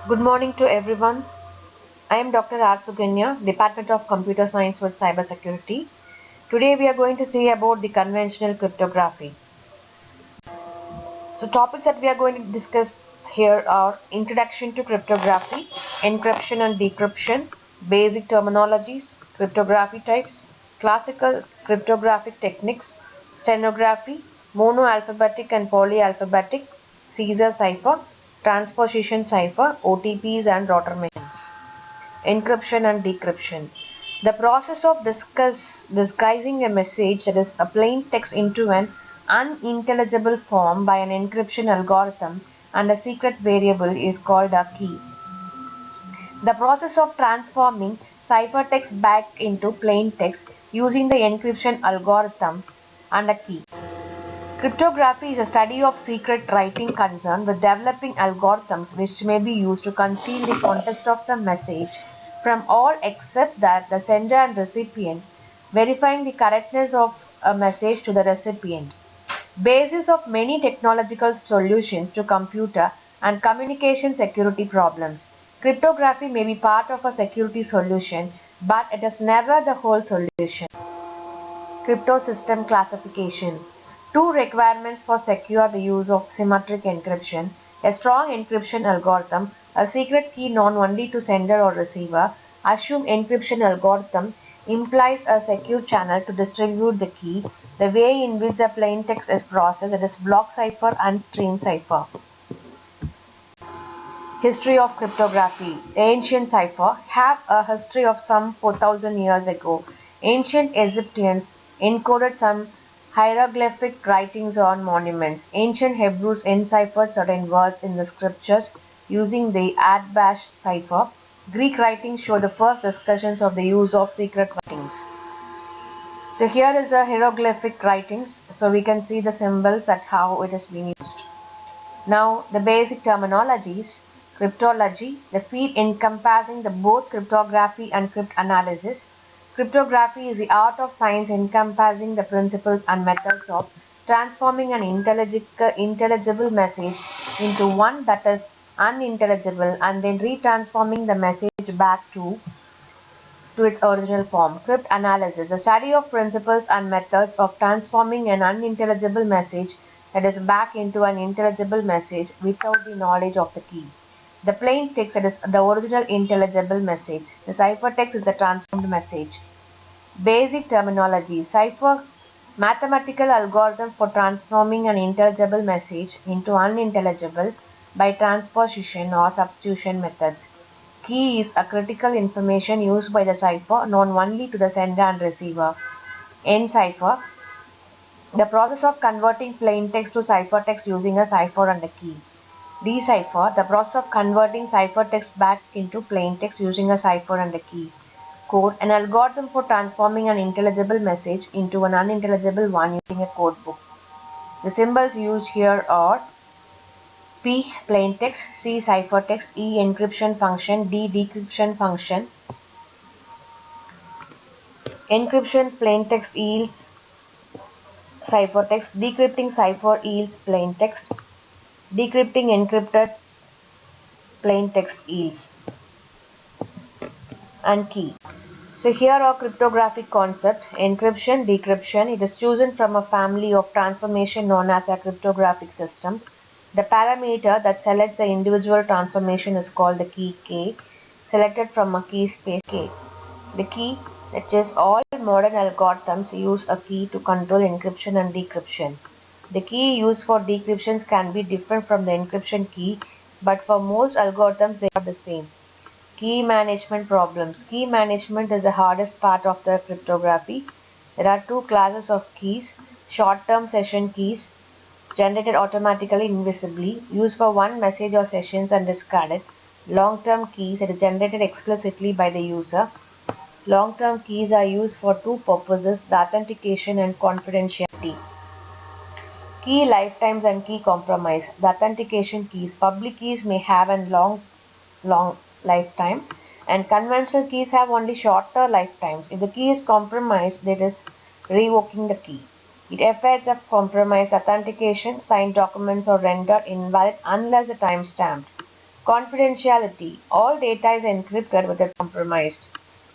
Good morning to everyone. I am Dr.R.Suganya, Department of Computer Science with Cybersecurity. Today we are going to see about the conventional cryptography. So topics that we are going to discuss here are Introduction to Cryptography, Encryption and Decryption, Basic Terminologies, Cryptography Types, Classical Cryptographic Techniques, Stenography, Monoalphabetic and Polyalphabetic, Caesar cipher, Transposition cipher, OTPs and Rottermans. Encryption and decryption. The process of disguising a message, that is a plain text, into an unintelligible form by an encryption algorithm and a secret variable is called a key. The process of transforming ciphertext back into plain text using the encryption algorithm and a key. Cryptography is a study of secret writing concerned with developing algorithms which may be used to conceal the context of some message from all except that the sender and recipient, verifying the correctness of a message to the recipient. Basis of many technological solutions to computer and communication security problems. Cryptography may be part of a security solution, but it is never the whole solution. Cryptosystem classification. Two requirements for secure the use of symmetric encryption: a strong encryption algorithm, a secret key known only to sender or receiver. Assume encryption algorithm implies a secure channel to distribute the key. The way in which the plain text is processed, that is block cipher and stream cipher. History of cryptography. Ancient cipher have a history of some 4,000 years ago. Ancient Egyptians encoded some hieroglyphic writings on monuments. Ancient Hebrews enciphered certain words in the scriptures using the Adbash cipher. Greek writings show the first discussions of the use of secret writings. So here is the hieroglyphic writings. So we can see the symbols, that's how it has been used. Now the basic terminologies. Cryptology, the field encompassing the both cryptography and cryptanalysis. Cryptography is the art of science encompassing the principles and methods of transforming an intelligible message into one that is unintelligible and then retransforming the message back to its original form. Cryptanalysis, the study of principles and methods of transforming an unintelligible message, that is, back into an intelligible message without the knowledge of the key. The plain text, that is the original intelligible message. The ciphertext is the transformed message. Basic terminology. Cipher, mathematical algorithm for transforming an intelligible message into unintelligible by transposition or substitution methods. Key is a critical information used by the cipher known only to the sender and receiver. Encipher, the process of converting plain text to ciphertext using a cipher and a key. Decipher, the process of converting ciphertext back into plain text using a cipher and a key. Code, an algorithm for transforming an intelligible message into an unintelligible one using a code book. The symbols used here are P plain text, C ciphertext, E encryption function, D decryption function. Encryption plain text yields ciphertext, decrypting cipher yields plain text, decrypting encrypted plain text yields, and key. So here are cryptographic concept: encryption, decryption. It is chosen from a family of transformation known as a cryptographic system. The parameter that selects the individual transformation is called the key K, selected from a key space K. The key, that is, all modern algorithms use a key to control encryption and decryption. The key used for decryptions can be different from the encryption key, but for most algorithms they are the same. Key management problems. Key management is the hardest part of the cryptography. There are two classes of keys: short-term session keys, generated automatically invisibly, used for one message or sessions and discarded. Long-term keys, that is generated explicitly by the user. Long-term keys are used for two purposes: the authentication and confidentiality. Key lifetimes and key compromise. The authentication keys. Public keys may have a long lifetime, and conventional keys have only shorter lifetimes. If the key is compromised, that is revoking the key. It affects of compromised authentication. Signed documents are rendered invalid unless the time stamped. Confidentiality. All data is encrypted without compromised.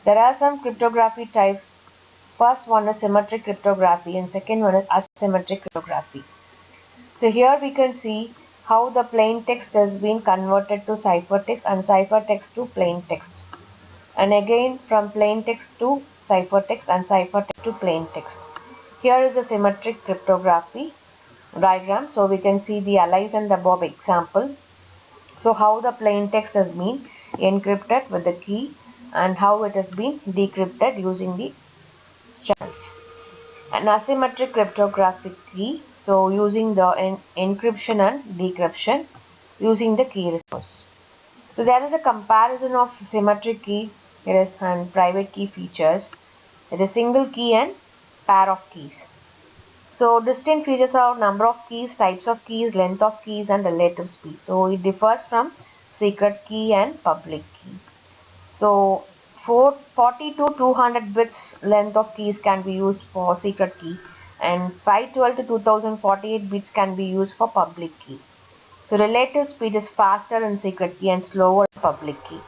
There are some cryptography types. First one is symmetric cryptography and second one is asymmetric cryptography. So here we can see how the plain text has been converted to ciphertext and ciphertext to plain text. And again from plain text to ciphertext and ciphertext to plain text. Here is a symmetric cryptography diagram. So we can see the Alice and the Bob example. So how the plain text has been encrypted with the key and how it has been decrypted using the channels. An asymmetric cryptographic key, so using the encryption and decryption using the key resource. So there is a comparison of symmetric key and private key features. It is single key and pair of keys. So distinct features are number of keys, types of keys, length of keys and relative speed. So it differs from secret key and public key. So 40 to 200 bits length of keys can be used for secret key and 512 to 2048 bits can be used for public key. So relative speed is faster in secret key and slower in public key.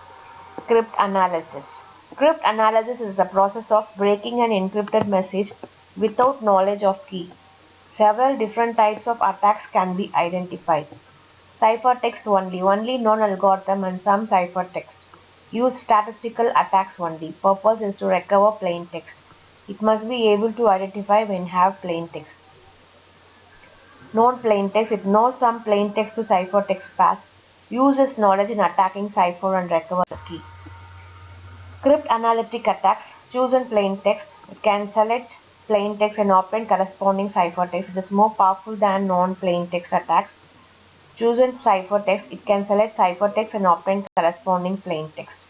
Crypt analysis. Crypt analysis is the process of breaking an encrypted message without knowledge of key. Several different types of attacks can be identified. Ciphertext only known algorithm and some ciphertext. Use statistical attacks only. Purpose is to recover plain text. It must be able to identify when have plain text. Known plain text. It knows some plain text to ciphertext pass. Uses knowledge in attacking cipher and recover the key. Crypt analytic attacks. Chosen plain text. It can select plain text and obtain corresponding ciphertext. It is more powerful than non-plain text attacks. Chosen ciphertext. It can select ciphertext and obtain corresponding plain text.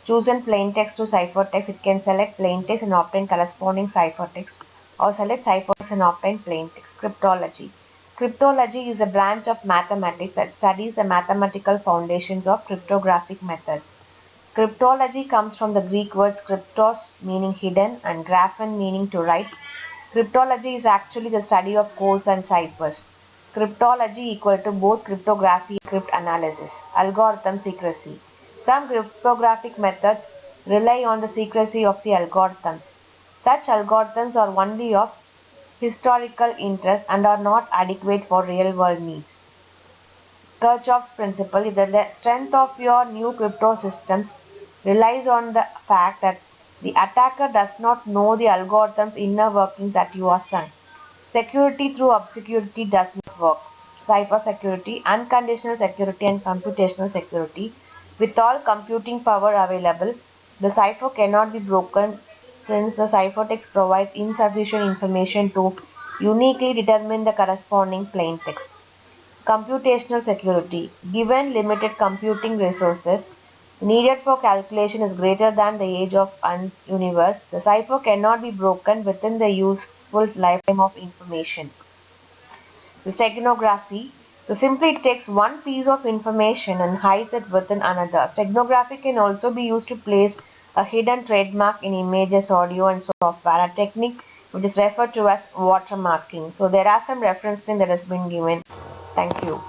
Chosen plain text to ciphertext. It can select plain text and obtain corresponding ciphertext or select ciphertext and obtain plain text. Cryptology. Cryptology is a branch of mathematics that studies the mathematical foundations of cryptographic methods. Cryptology comes from the Greek words cryptos meaning hidden and graphen meaning to write. Cryptology is actually the study of codes and ciphers. Cryptology equal to both cryptography and cryptanalysis. Algorithm secrecy. Some cryptographic methods rely on the secrecy of the algorithms. Such algorithms are only of historical interest and are not adequate for real-world needs. Kirchhoff's principle. If the strength of your new crypto systems relies on the fact that the attacker does not know the algorithm's inner workings that you are sent. Security through obscurity does not work. Cipher security, unconditional security and computational security. With all computing power available, the cipher cannot be broken since the ciphertext provides insufficient information to uniquely determine the corresponding plain text. Computational security. Given limited computing resources needed for calculation is greater than the age of the universe, the cipher cannot be broken within the useful lifetime of information. The steganography. So simply it takes one piece of information and hides it within another. Steganography can also be used to place a hidden trademark in images, audio and software, a technique which is referred to as watermarking. So there are some reference that has been given. Thank you.